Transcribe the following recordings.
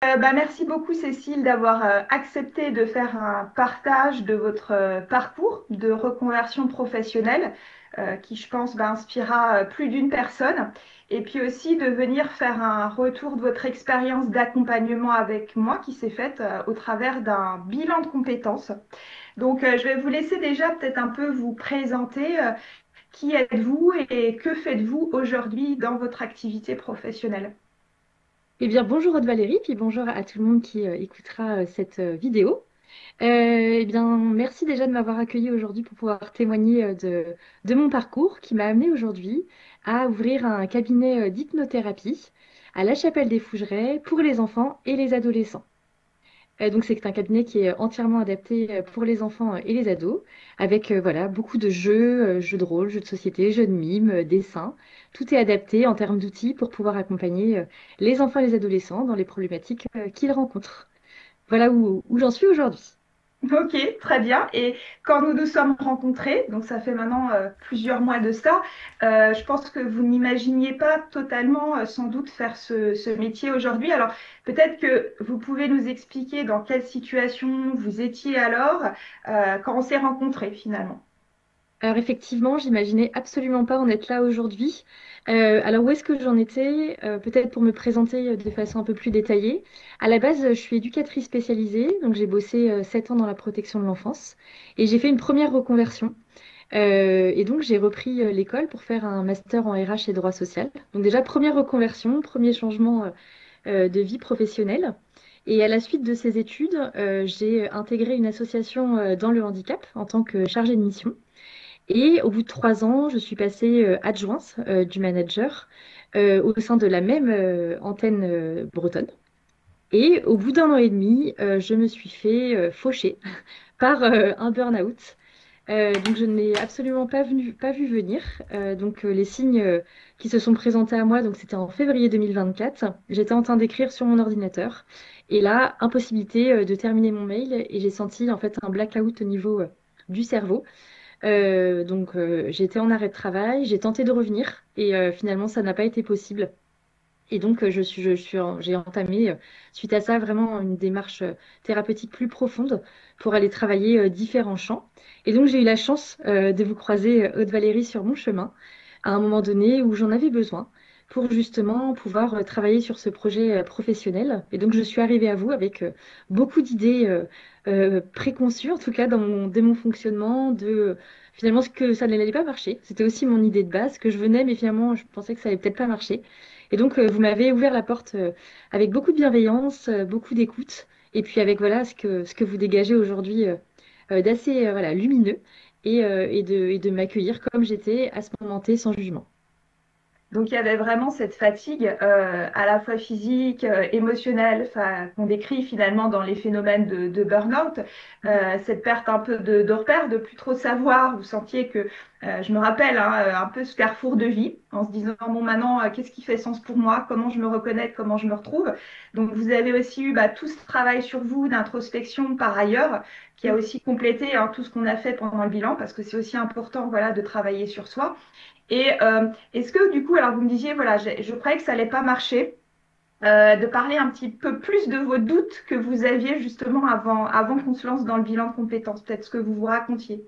Merci beaucoup Cécile d'avoir accepté de faire un partage de votre parcours de reconversion professionnelle qui, je pense, inspirera plus d'une personne. Et puis aussi de venir faire un retour de votre expérience d'accompagnement avec moi qui s'est faite au travers d'un bilan de compétences. Donc, je vais vous laisser déjà peut-être un peu vous présenter. Qui êtes-vous et que faites-vous aujourd'hui dans votre activité professionnelle? Eh bien, bonjour Aude-Valérie, puis bonjour à tout le monde qui écoutera cette vidéo. Eh bien, merci déjà de m'avoir accueilli aujourd'hui pour pouvoir témoigner de mon parcours qui m'a amené aujourd'hui à ouvrir un cabinet d'hypnothérapie à La Chapelle-des-Fougerets pour les enfants et les adolescents. Donc, c'est un cabinet qui est entièrement adapté pour les enfants et les ados, avec voilà, beaucoup de jeux, jeux de rôle, jeux de société, jeux de mime, dessins. Tout est adapté en termes d'outils pour pouvoir accompagner les enfants et les adolescents dans les problématiques qu'ils rencontrent. Voilà où j'en suis aujourd'hui. Ok, très bien. Et quand nous nous sommes rencontrés, donc ça fait maintenant plusieurs mois de ça, je pense que vous n'imaginiez pas totalement, sans doute, faire ce métier aujourd'hui. Alors, peut-être que vous pouvez nous expliquer dans quelle situation vous étiez alors, quand on s'est rencontrés finalement. Alors effectivement, j'imaginais absolument pas en être là aujourd'hui. Alors où est-ce que j'en étais? Peut-être pour me présenter de façon un peu plus détaillée. À la base, je suis éducatrice spécialisée, donc j'ai bossé 7 ans dans la protection de l'enfance et j'ai fait une première reconversion. Et donc j'ai repris l'école pour faire un master en RH et droit social. Donc déjà première reconversion, premier changement de vie professionnelle. Et à la suite de ces études, j'ai intégré une association dans le handicap en tant que chargée de mission. Et au bout de 3 ans, je suis passée adjointe du manager au sein de la même antenne bretonne. Et au bout d'un an et demi, je me suis fait faucher par un burn-out. Donc je ne l'ai absolument pas vu venir. Les signes qui se sont présentés à moi, donc c'était en février 2024. J'étais en train d'écrire sur mon ordinateur. Et là, impossibilité de terminer mon mail et j'ai senti en fait un blackout au niveau du cerveau. J'ai été en arrêt de travail, j'ai tenté de revenir et finalement ça n'a pas été possible. Et donc j'ai entamé suite à ça vraiment une démarche thérapeutique plus profonde pour aller travailler différents champs. Et donc j'ai eu la chance de vous croiser Aude-Valérie sur mon chemin à un moment donné où j'en avais besoin pour justement pouvoir travailler sur ce projet professionnel. Et donc je suis arrivée à vous avec beaucoup d'idées préconçues, en tout cas dès mon fonctionnement, de finalement ce que ça n'allait pas marcher. C'était aussi mon idée de base que je venais, mais finalement je pensais que ça allait peut-être pas marcher. Et donc vous m'avez ouvert la porte avec beaucoup de bienveillance, beaucoup d'écoute, et puis avec voilà ce que vous dégagez aujourd'hui d'assez voilà, lumineux et de m'accueillir comme j'étais à ce moment T sans jugement. Donc il y avait vraiment cette fatigue à la fois physique, émotionnelle, qu'on décrit finalement dans les phénomènes de burn-out, cette perte un peu de repère, de plus trop savoir. Vous sentiez que, je me rappelle, hein, un peu ce carrefour de vie, en se disant, bon maintenant, qu'est-ce qui fait sens pour moi? Comment je me reconnais? Comment je me retrouve? Donc vous avez aussi eu tout ce travail sur vous d'introspection par ailleurs, qui a aussi complété hein, tout ce qu'on a fait pendant le bilan, parce que c'est aussi important voilà, de travailler sur soi. Et est-ce que du coup, alors vous me disiez, voilà, je croyais que ça allait pas marcher, de parler un petit peu plus de vos doutes que vous aviez justement avant qu'on se lance dans le bilan de compétences, peut-être ce que vous vous racontiez.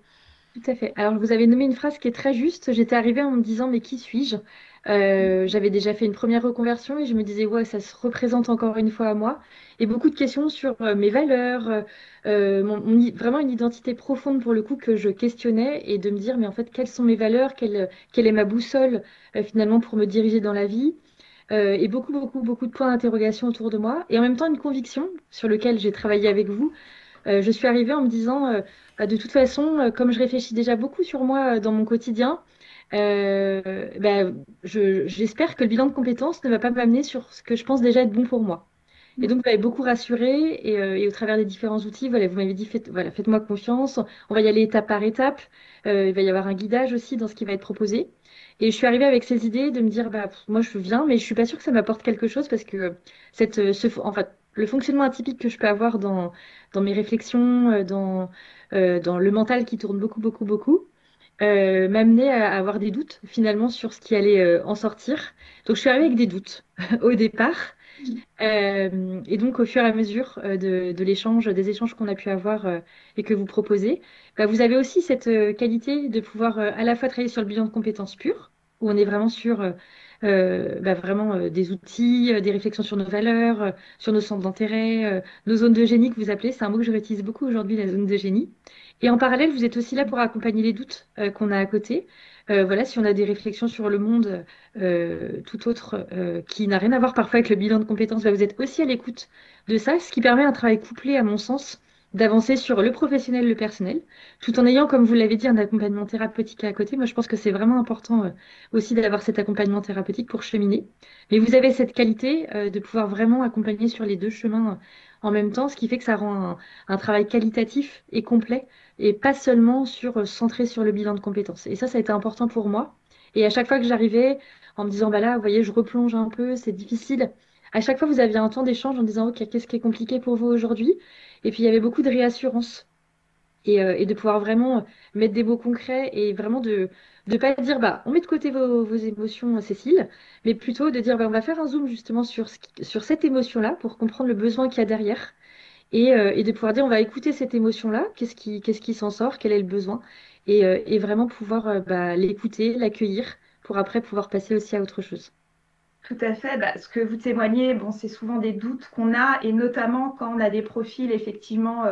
Tout à fait. Alors, vous avez nommé une phrase qui est très juste. J'étais arrivée en me disant, mais qui suis-je? J'avais déjà fait une première reconversion et je me disais, ouais, ça se représente encore une fois à moi. Et beaucoup de questions sur mes valeurs, vraiment une identité profonde pour le coup que je questionnais et de me dire, mais en fait, quelles sont mes valeurs? Quelle est ma boussole finalement pour me diriger dans la vie? Et beaucoup de points d'interrogation autour de moi. Et en même temps, une conviction sur lequel j'ai travaillé avec vous je suis arrivée en me disant, de toute façon, comme je réfléchis déjà beaucoup sur moi dans mon quotidien, bah, j'espère que le bilan de compétences ne va pas m'amener sur ce que je pense déjà être bon pour moi. Et donc, vous m'avez beaucoup rassurée et au travers des différents outils, voilà, vous m'avez dit, voilà, faites-moi confiance, on va y aller étape par étape. Il va y avoir un guidage aussi dans ce qui va être proposé. Et je suis arrivée avec ces idées de me dire, bah, moi je viens, mais je suis pas sûre que ça m'apporte quelque chose parce que en fait, le fonctionnement atypique que je peux avoir dans mes réflexions, dans le mental qui tourne beaucoup, m'amenait à avoir des doutes finalement sur ce qui allait en sortir. Donc je suis arrivée avec des doutes au départ. Et donc, au fur et à mesure de l'échange, des échanges qu'on a pu avoir et que vous proposez, bah, vous avez aussi cette qualité de pouvoir à la fois travailler sur le bilan de compétences pures, où on est vraiment sur bah, vraiment des outils, des réflexions sur nos valeurs, sur nos centres d'intérêt, nos zones de génie que vous appelez. C'est un mot que je réutilise beaucoup aujourd'hui, la zone de génie. Et en parallèle, vous êtes aussi là pour accompagner les doutes qu'on a à côté. Voilà, si on a des réflexions sur le monde tout autre qui n'a rien à voir parfois avec le bilan de compétences, bah, vous êtes aussi à l'écoute de ça, ce qui permet un travail couplé, à mon sens, d'avancer sur le professionnel, le personnel, tout en ayant, comme vous l'avez dit, un accompagnement thérapeutique à côté. Moi, je pense que c'est vraiment important aussi d'avoir cet accompagnement thérapeutique pour cheminer. Mais vous avez cette qualité de pouvoir vraiment accompagner sur les deux chemins en même temps, ce qui fait que ça rend un travail qualitatif et complet et pas seulement centré sur le bilan de compétences. Et ça a été important pour moi. Et à chaque fois que j'arrivais en me disant, bah là, vous voyez, je replonge un peu, c'est difficile. À chaque fois, vous aviez un temps d'échange en disant, OK, qu'est-ce qui est compliqué pour vous aujourd'hui? Et puis, il y avait beaucoup de réassurance et de pouvoir vraiment mettre des mots concrets et vraiment de ne pas dire, bah, on met de côté vos émotions, Cécile, mais plutôt de dire, bah, on va faire un zoom justement sur cette émotion-là pour comprendre le besoin qu'il y a derrière et de pouvoir dire, on va écouter cette émotion-là, qu'est-ce qui s'en sort, quel est le besoin, et vraiment pouvoir bah, l'écouter, l'accueillir, pour après pouvoir passer aussi à autre chose. Tout à fait. Bah, ce que vous témoignez, bon, c'est souvent des doutes qu'on a, et notamment quand on a des profils effectivement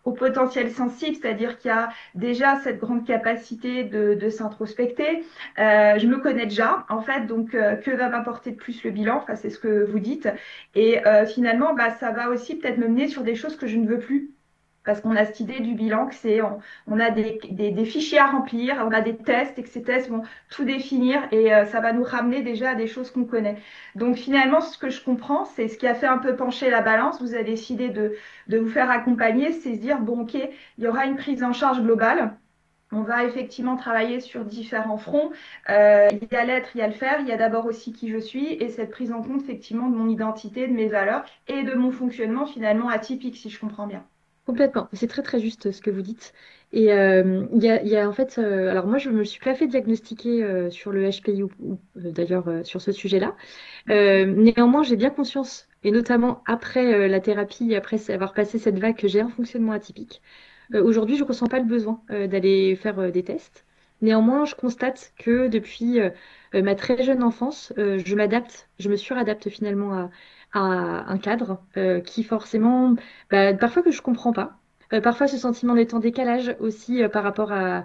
au potentiel sensible, c'est-à-dire qu'il y a déjà cette grande capacité de s'introspecter. Je me connais déjà, en fait, donc que va m'apporter de plus le bilan? Enfin, c'est ce que vous dites. Et finalement, bah, ça va aussi peut-être me mener sur des choses que je ne veux plus. Parce qu'on a cette idée du bilan que on a des fichiers à remplir, on a des tests et que ces tests vont tout définir et ça va nous ramener déjà à des choses qu'on connaît. Donc finalement, ce que je comprends, c'est ce qui a fait un peu pencher la balance. Vous avez décidé de vous faire accompagner, c'est se dire, bon, ok, il y aura une prise en charge globale. On va effectivement travailler sur différents fronts. Il y a l'être, il y a le faire. Il y a d'abord aussi qui je suis et cette prise en compte effectivement de mon identité, de mes valeurs et de mon fonctionnement finalement atypique, si je comprends bien. Complètement. C'est très très juste ce que vous dites. Et il y a en fait, alors moi je me suis pas fait diagnostiquer sur le HPI d'ailleurs sur ce sujet-là. Néanmoins, j'ai bien conscience, et notamment après la thérapie, après avoir passé cette vague, que j'ai un fonctionnement atypique. Aujourd'hui, je ne ressens pas le besoin d'aller faire des tests. Néanmoins, je constate que depuis ma très jeune enfance, je m'adapte, je me suradapte finalement à un cadre qui forcément, bah, parfois que je comprends pas. Parfois, ce sentiment d'être en décalage aussi par rapport à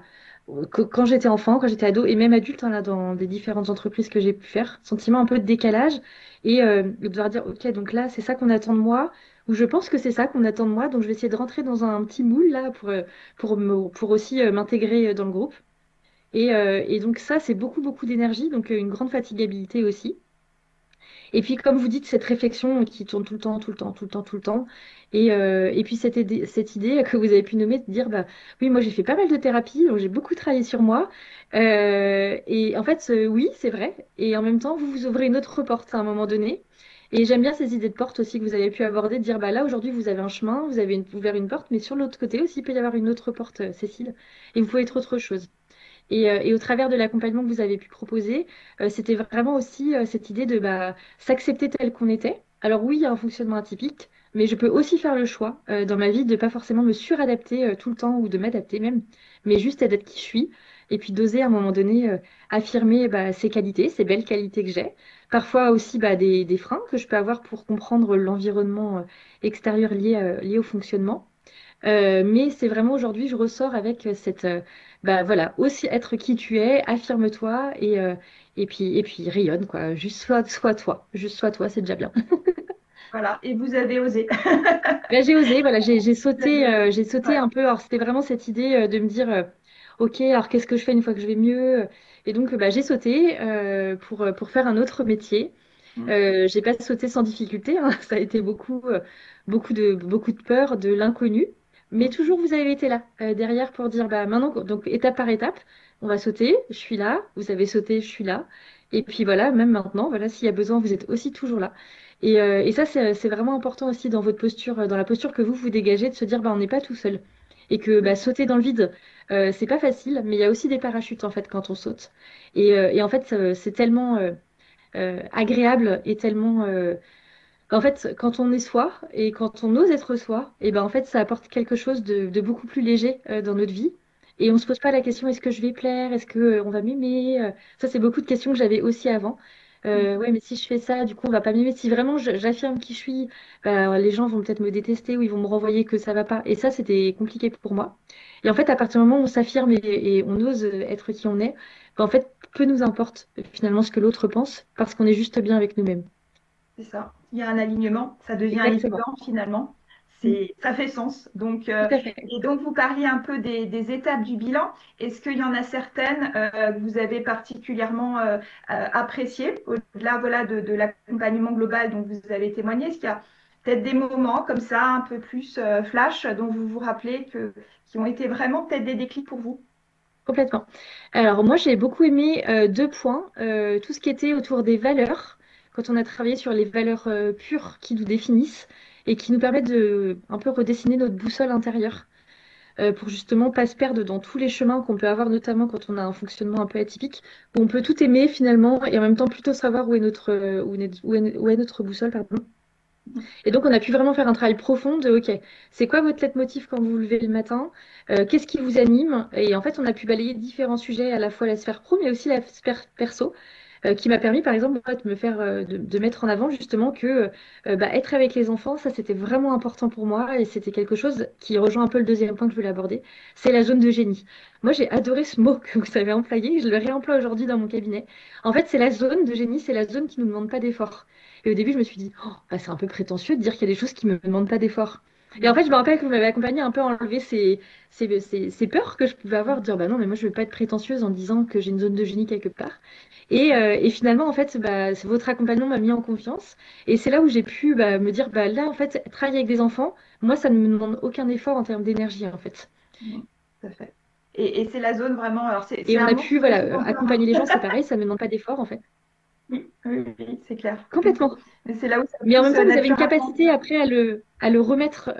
quand j'étais enfant, quand j'étais ado et même adulte, hein, là, dans des différentes entreprises que j'ai pu faire, sentiment un peu de décalage et de devoir dire, OK, donc là, c'est ça qu'on attend de moi ou je pense que c'est ça qu'on attend de moi, donc je vais essayer de rentrer dans un petit moule là pour aussi m'intégrer dans le groupe. Et donc ça, c'est beaucoup, beaucoup d'énergie, donc une grande fatigabilité aussi. Et puis, comme vous dites, cette réflexion qui tourne tout le temps, tout le temps, tout le temps, tout le temps. Et puis, cette idée que vous avez pu nommer de dire, bah, oui, moi, j'ai fait pas mal de thérapie, donc j'ai beaucoup travaillé sur moi. Et en fait, oui, c'est vrai. Et en même temps, vous vous ouvrez une autre porte à un moment donné. Et j'aime bien ces idées de porte aussi que vous avez pu aborder, de dire, bah, là, aujourd'hui, vous avez un chemin, vous avez ouvert une porte, mais sur l'autre côté aussi, il peut y avoir une autre porte, Cécile. Et vous pouvez être autre chose. Et au travers de l'accompagnement que vous avez pu proposer, c'était vraiment aussi cette idée de bah, s'accepter tel qu'on était. Alors oui, il y a un fonctionnement atypique, mais je peux aussi faire le choix dans ma vie de ne pas forcément me suradapter tout le temps ou de m'adapter même, mais juste d'être qui je suis et puis d'oser à un moment donné affirmer bah, ces qualités, ces belles qualités que j'ai. Parfois aussi bah, des freins que je peux avoir pour comprendre l'environnement extérieur lié au fonctionnement. Mais c'est vraiment aujourd'hui, je ressors avec bah voilà, aussi être qui tu es, affirme-toi et puis rayonne quoi. Juste sois toi, juste sois toi, c'est déjà bien. Voilà, et vous avez osé. Là, j'ai osé, voilà, Vous avez osé. j'ai sauté Ouais. un peu. Alors c'était vraiment cette idée de me dire, ok, alors qu'est-ce que je fais une fois que je vais mieux? Et donc bah, j'ai sauté pour faire un autre métier. Mm. J'ai pas sauté sans difficulté, hein. Ça a été beaucoup de peur, de l'inconnu. Mais Mm. toujours, vous avez été là, derrière pour dire, bah, maintenant, donc étape par étape, on va sauter, je suis là, vous avez sauté, je suis là. Et puis voilà, même maintenant, voilà, s'il y a besoin, vous êtes aussi toujours là. Et ça, c'est vraiment important aussi dans votre posture, dans la posture que vous dégagez, de se dire, bah, on n'est pas tout seul. Et que bah, sauter dans le vide, c'est pas facile, mais il y a aussi des parachutes, en fait, quand on saute. Et en fait, c'est tellement agréable et tellement En fait, quand on est soi et quand on ose être soi, et ben en fait, ça apporte quelque chose de beaucoup plus léger dans notre vie. Et on se pose pas la question est-ce que je vais plaire, est-ce que on va m'aimer. Ça, c'est beaucoup de questions que j'avais aussi avant. Ouais, mais si je fais ça, du coup, on va pas m'aimer. Si vraiment j'affirme qui je suis, bah, les gens vont peut-être me détester ou ils vont me renvoyer que ça va pas. Et ça, c'était compliqué pour moi. Et en fait, à partir du moment où on s'affirme et on ose être qui on est, bah, en fait, peu nous importe finalement ce que l'autre pense parce qu'on est juste bien avec nous-mêmes. C'est ça. Il y a un alignement, ça devient Exactement. évident finalement. Mm. Ça fait sens. Tout à fait. Et donc, vous parliez un peu des étapes du bilan. Est-ce qu'il y en a certaines que vous avez particulièrement appréciées, au-delà voilà, de l'accompagnement global dont vous avez témoigné? Est-ce qu'il y a peut-être des moments comme ça, un peu plus flash, dont vous vous rappelez qui ont été vraiment peut-être des déclics pour vous? Complètement. Alors moi, j'ai beaucoup aimé deux points. Tout ce qui était autour des valeurs, quand on a travaillé sur les valeurs pures qui nous définissent et qui nous permettent de un peu redessiner notre boussole intérieure pour justement pas se perdre dans tous les chemins qu'on peut avoir, notamment quand on a un fonctionnement un peu atypique, où on peut tout aimer finalement et en même temps plutôt savoir où est notre, où est notre boussole, pardon. Et donc, on a pu vraiment faire un travail profond de, OK, c'est quoi votre leitmotiv quand vous vous levez le matin? Qu'est-ce qui vous anime? Et en fait, on a pu balayer différents sujets, à la fois la sphère pro, mais aussi la sphère perso, qui m'a permis, par exemple, moi, de me faire, de mettre en avant justement que bah, être avec les enfants, ça, c'était vraiment important pour moi. Et c'était quelque chose qui rejoint un peu le deuxième point que je voulais aborder, c'est la zone de génie. Moi, j'ai adoré ce mot que vous avez employé, je le réemploie aujourd'hui dans mon cabinet. En fait, c'est la zone de génie, c'est la zone qui ne nous demande pas d'effort. Et au début, je me suis dit, oh, bah, c'est un peu prétentieux de dire qu'il y a des choses qui ne me demandent pas d'effort. Et en fait, je me rappelle que vous m'avez accompagné un peu à enlever ces peurs que je pouvais avoir, de dire, bah non, mais moi, je ne veux pas être prétentieuse en disant que j'ai une zone de génie quelque part. Et finalement, en fait, bah, votre accompagnement m'a mis en confiance. Et c'est là où j'ai pu bah, me dire, bah, là, en fait, travailler avec des enfants, moi, ça ne me demande aucun effort en termes d'énergie, en fait. Mhm, tout à fait. Et c'est la zone vraiment, alors Et c'est on un a mot pu, qui est voilà, souvent accompagner les gens, c'est pareil, ça ne me demande pas d'effort, en fait. oui, oui, oui, c'est clair. Complètement. Mais c'est là où ça Mais en même pousse temps, vous avez une naturellement. capacité après à le remettre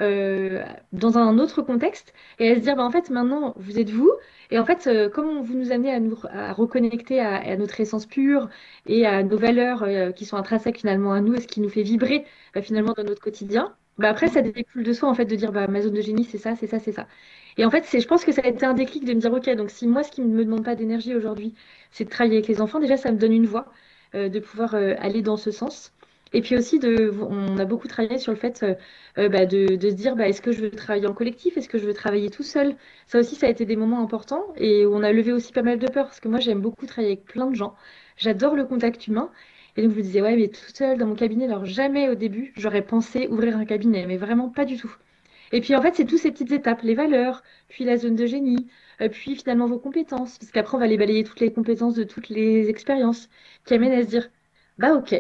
dans un autre contexte et à se dire, bah, en fait, maintenant, vous êtes vous. Et en fait, comment vous nous amenez à reconnecter à notre essence pure et à nos valeurs qui sont intrinsèques finalement à nous et ce qui nous fait vibrer finalement dans notre quotidien. Bah, après, ça découle de soi, en fait, de dire, bah, ma zone de génie, c'est ça, c'est ça, c'est ça. Et en fait, je pense que ça a été un déclic de me dire, OK, donc si moi, ce qui ne me demande pas d'énergie aujourd'hui, c'est de travailler avec les enfants, déjà, ça me donne une voie de pouvoir aller dans ce sens. Et puis aussi, on a beaucoup travaillé sur le fait bah, de se dire, bah, est-ce que je veux travailler en collectif? Est-ce que je veux travailler tout seul? Ça aussi, ça a été des moments importants et où on a levé aussi pas mal de peur parce que moi, j'aime beaucoup travailler avec plein de gens. J'adore le contact humain. Et donc, je me disais, ouais, mais tout seul dans mon cabinet, alors jamais au début, j'aurais pensé ouvrir un cabinet, mais vraiment pas du tout. Et puis, en fait, c'est toutes ces petites étapes, les valeurs, puis la zone de génie, puis finalement vos compétences, parce qu'après, on va aller balayer toutes les compétences de toutes les expériences qui amènent à se dire, bah ok.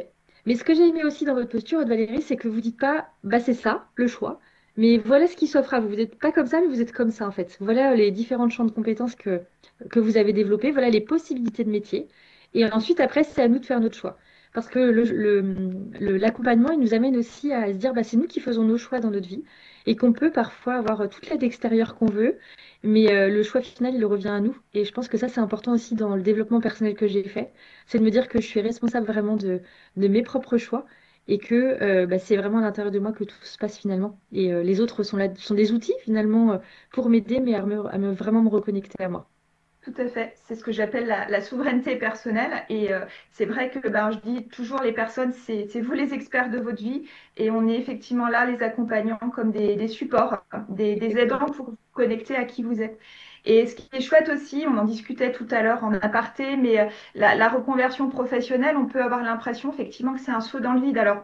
Mais ce que j'ai aimé aussi dans votre posture, Valérie, c'est que vous dites pas, bah c'est ça, le choix, mais voilà ce qui s'offre à vous. Vous n'êtes pas comme ça, mais vous êtes comme ça, en fait. Voilà les différents champs de compétences que vous avez développés, voilà les possibilités de métier. Et ensuite, après, c'est à nous de faire notre choix. Parce que l'accompagnement, il nous amène aussi à se dire, bah, c'est nous qui faisons nos choix dans notre vie et qu'on peut parfois avoir toute l'aide extérieure qu'on veut, mais le choix final, il revient à nous. Et je pense que ça, c'est important aussi dans le développement personnel que j'ai fait, c'est de me dire que je suis responsable vraiment de mes propres choix et que bah, c'est vraiment à l'intérieur de moi que tout se passe finalement. Et les autres sont là, sont des outils finalement pour m'aider, mais vraiment me reconnecter à moi. Tout à fait. C'est ce que j'appelle la souveraineté personnelle. Et c'est vrai que ben, je dis toujours les personnes, c'est vous les experts de votre vie. Et on est effectivement là, les accompagnants, comme des supports, des aidants pour vous connecter à qui vous êtes. Et ce qui est chouette aussi, on en discutait tout à l'heure en aparté, mais la reconversion professionnelle, on peut avoir l'impression effectivement que c'est un saut dans le vide. Alors,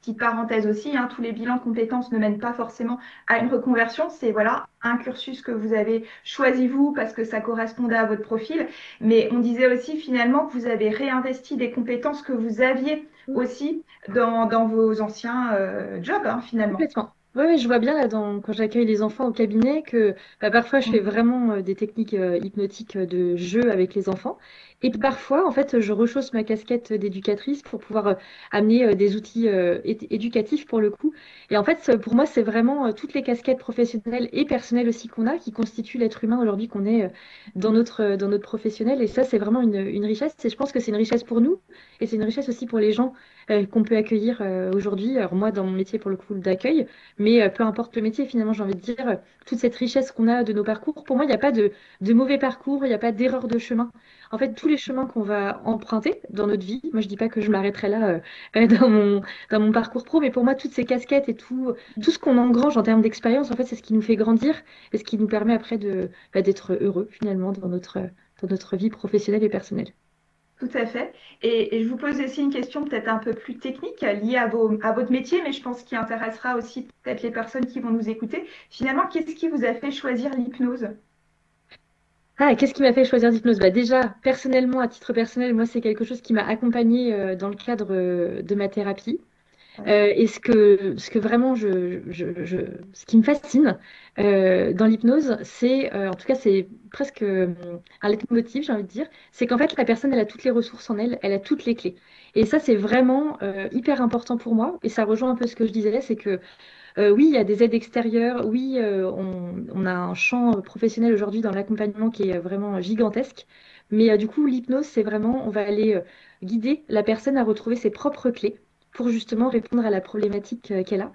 petite parenthèse aussi, hein, tous les bilans de compétences ne mènent pas forcément à une reconversion. C'est voilà un cursus que vous avez choisi vous parce que ça correspondait à votre profil. Mais on disait aussi finalement que vous avez réinvesti des compétences que vous aviez aussi dans vos anciens jobs, hein, finalement. Complètement. Oui, oui, je vois bien là quand j'accueille les enfants au cabinet que bah, parfois je fais vraiment des techniques hypnotiques de jeu avec les enfants. Et parfois, en fait, je rechausse ma casquette d'éducatrice pour pouvoir amener des outils éducatifs pour le coup. Et en fait, pour moi, c'est vraiment toutes les casquettes professionnelles et personnelles aussi qu'on a qui constituent l'être humain aujourd'hui qu'on est dans notre professionnel. Et ça, c'est vraiment une richesse. Et je pense que c'est une richesse pour nous et c'est une richesse aussi pour les gens qu'on peut accueillir aujourd'hui. Alors moi, dans mon métier, pour le coup, d'accueil, mais peu importe le métier, finalement, j'ai envie de dire, toute cette richesse qu'on a de nos parcours, pour moi, il n'y a pas de mauvais parcours, il n'y a pas d'erreur de chemin. En fait, tous les chemins qu'on va emprunter dans notre vie, moi, je dis pas que je m'arrêterai là dans mon parcours pro, mais pour moi, toutes ces casquettes et tout ce qu'on engrange en termes d'expérience, en fait, c'est ce qui nous fait grandir et ce qui nous permet après d'être heureux, finalement, dans notre vie professionnelle et personnelle. Tout à fait. Et je vous pose aussi une question peut-être un peu plus technique liée à votre métier, mais je pense qu'il intéressera aussi peut-être les personnes qui vont nous écouter. Finalement, qu'est-ce qui vous a fait choisir l'hypnose? Ah, qu'est-ce qui m'a fait choisir l'hypnose? Bah déjà, personnellement, à titre personnel, moi, c'est quelque chose qui m'a accompagnée dans le cadre de ma thérapie. Ouais. Et ce que vraiment, ce qui me fascine dans l'hypnose, c'est, en tout cas, c'est presque un leitmotiv, j'ai envie de dire, c'est qu'en fait, la personne, elle a toutes les ressources en elle, elle a toutes les clés. Et ça, c'est vraiment hyper important pour moi. Et ça rejoint un peu ce que je disais, c'est que oui, il y a des aides extérieures, oui, on a un champ professionnel aujourd'hui dans l'accompagnement qui est vraiment gigantesque. Mais du coup, l'hypnose, c'est vraiment, on va aller guider la personne à retrouver ses propres clés pour justement répondre à la problématique qu'elle a.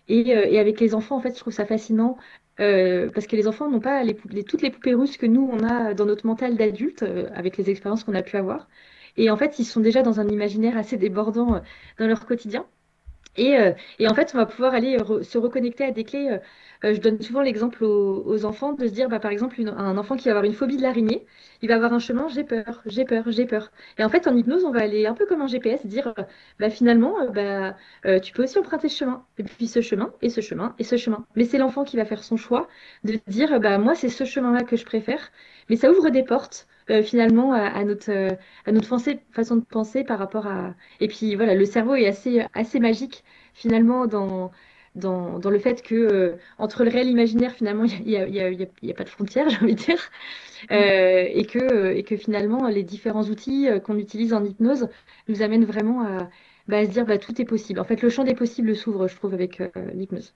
Et avec les enfants, en fait, je trouve ça fascinant parce que les enfants n'ont pas toutes les poupées russes que nous, on a dans notre mental d'adulte avec les expériences qu'on a pu avoir. Et en fait, ils sont déjà dans un imaginaire assez débordant dans leur quotidien. Et en fait, on va pouvoir aller se reconnecter à des clés. Je donne souvent l'exemple aux enfants de se dire, bah, par exemple, un enfant qui va avoir une phobie de l'araignée, il va avoir un chemin, j'ai peur, j'ai peur, j'ai peur. Et en fait, en hypnose, on va aller un peu comme un GPS, dire, bah, finalement, tu peux aussi emprunter ce chemin. Et puis ce chemin, et ce chemin, et ce chemin. Mais c'est l'enfant qui va faire son choix de dire, bah, moi, c'est ce chemin-là que je préfère. Mais ça ouvre des portes. Finalement à notre façon de penser par rapport à et puis voilà le cerveau est assez magique finalement dans le fait que entre le réel et l'imaginaire, finalement, il y a pas de frontière, j'ai envie de dire, et que finalement, les différents outils qu'on utilise en hypnose nous amènent vraiment à se dire bah, tout est possible. En fait, le champ des possibles s'ouvre, je trouve, avec l'hypnose.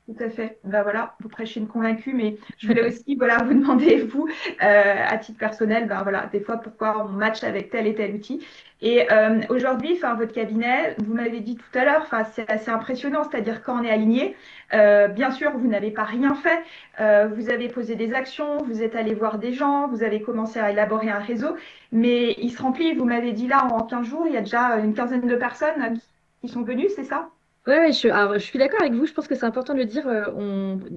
Tout à fait. Ben voilà, vous prêchez une convaincue, mais je voulais aussi voilà, vous demander, vous, à titre personnel, ben voilà, des fois, pourquoi on match avec tel et tel outil. Et aujourd'hui, enfin, votre cabinet, vous m'avez dit tout à l'heure, enfin, c'est assez impressionnant, c'est-à-dire quand on est aligné, bien sûr, vous n'avez pas rien fait, vous avez posé des actions, vous êtes allé voir des gens, vous avez commencé à élaborer un réseau, mais il se remplit, vous m'avez dit là, en 15 jours, il y a déjà une quinzaine de personnes qui sont venues, c'est ça? Ouais, alors, je suis d'accord avec vous. Je pense que c'est important de le dire.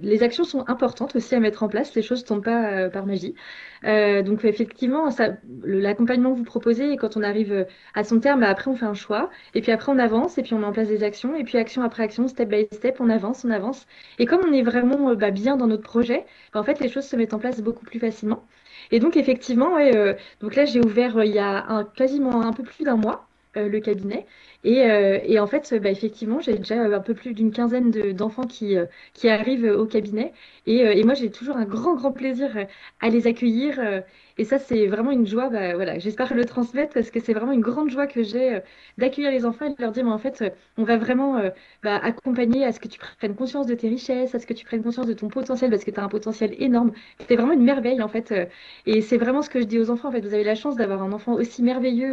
Les actions sont importantes aussi à mettre en place. Les choses ne tombent pas par magie. Donc effectivement, l'accompagnement que vous proposez, et quand on arrive à son terme, bah, après on fait un choix. Et puis après on avance. Et puis on met en place des actions. Et puis action après action, step by step, on avance, on avance. Et comme on est vraiment bah, bien dans notre projet, bah, en fait les choses se mettent en place beaucoup plus facilement. Et donc effectivement, ouais, donc là j'ai ouvert il y a quasiment un peu plus d'un mois le cabinet. Et en fait, bah, effectivement, j'ai déjà un peu plus d'une quinzaine d'enfants qui arrivent au cabinet. Et moi, j'ai toujours un grand plaisir à les accueillir. Et ça, c'est vraiment une joie. Bah, voilà, j'espère le transmettre parce que c'est vraiment une grande joie que j'ai d'accueillir les enfants et de leur dire, mais en fait, on va vraiment bah, accompagner à ce que tu prennes conscience de tes richesses, à ce que tu prennes conscience de ton potentiel parce que tu as un potentiel énorme. C'est vraiment une merveille, en fait. Et c'est vraiment ce que je dis aux enfants. En fait, vous avez la chance d'avoir un enfant aussi merveilleux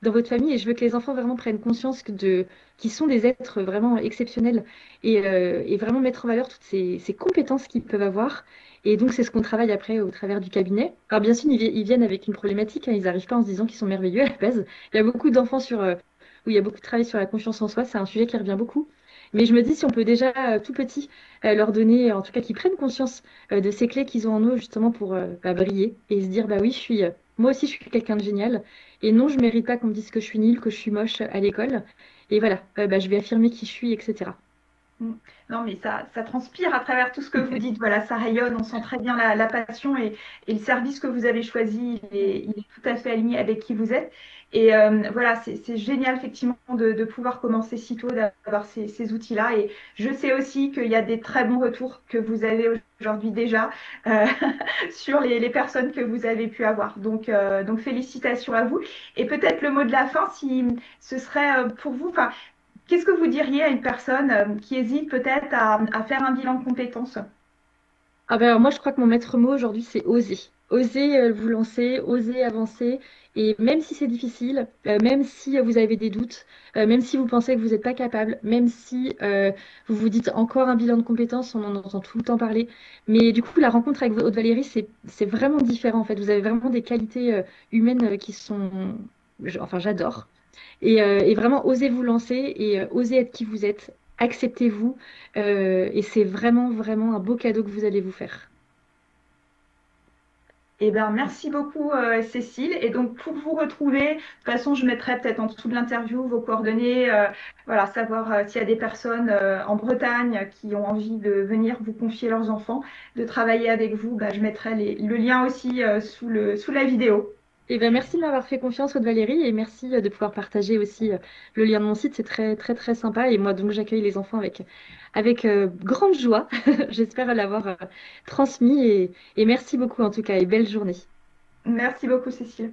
dans votre famille et je veux que les enfants vraiment prennent conscience qu'ils sont des êtres vraiment exceptionnels et vraiment mettre en valeur toutes ces compétences qu'ils peuvent avoir. Et donc, c'est ce qu'on travaille après au travers du cabinet. Alors, bien sûr, ils viennent avec une problématique, hein, ils n'arrivent pas en se disant qu'ils sont merveilleux à la base. Il y a beaucoup d'enfants où il y a beaucoup de travail sur la confiance en soi, c'est un sujet qui revient beaucoup. Mais je me dis, si on peut déjà tout petit leur donner, en tout cas qu'ils prennent conscience de ces clés qu'ils ont en eux justement pour bah, briller et se dire, bah oui, moi aussi, je suis quelqu'un de génial. Et non, je mérite pas qu'on me dise que je suis nulle, que je suis moche à l'école. Et voilà, bah, je vais affirmer qui je suis, etc. Mm. Non, mais ça transpire à travers tout ce que vous dites. Voilà, ça rayonne, on sent très bien la passion et le service que vous avez choisi, il est tout à fait aligné avec qui vous êtes. Et voilà, c'est génial effectivement de pouvoir commencer si tôt, d'avoir ces outils-là. Et je sais aussi qu'il y a des très bons retours que vous avez aujourd'hui déjà euh, sur les personnes que vous avez pu avoir. Donc félicitations à vous. Et peut-être le mot de la fin, si ce serait pour vous, enfin, qu'est-ce que vous diriez à une personne qui hésite peut-être à faire un bilan de compétences? Ah ben, alors moi, je crois que mon maître mot aujourd'hui, c'est oser. osez vous lancer, osez avancer. Et même si c'est difficile, même si vous avez des doutes, même si vous pensez que vous n'êtes pas capable, même si vous vous dites encore un bilan de compétences, on en entend tout le temps parler. Mais du coup, la rencontre avec Aude Valérie, c'est vraiment différent en fait. Vous avez vraiment des qualités humaines qui sont, enfin, j'adore. Et vraiment, osez vous lancer et osez être qui vous êtes. Acceptez-vous. Et c'est vraiment, vraiment un beau cadeau que vous allez vous faire. Eh ben, merci beaucoup, Cécile. Et donc, pour vous retrouver, de toute façon, je mettrai peut-être en dessous de l'interview vos coordonnées, voilà, savoir s'il y a des personnes en Bretagne qui ont envie de venir vous confier leurs enfants, de travailler avec vous. Ben, je mettrai le lien aussi sous la vidéo. Et ben, merci de m'avoir fait confiance, Aude Valérie, et merci de pouvoir partager aussi le lien de mon site. C'est très, très, très sympa. Et moi, donc, j'accueille les enfants avec grande joie. J'espère l'avoir transmis. Et merci beaucoup, en tout cas, et belle journée. Merci beaucoup, Cécile.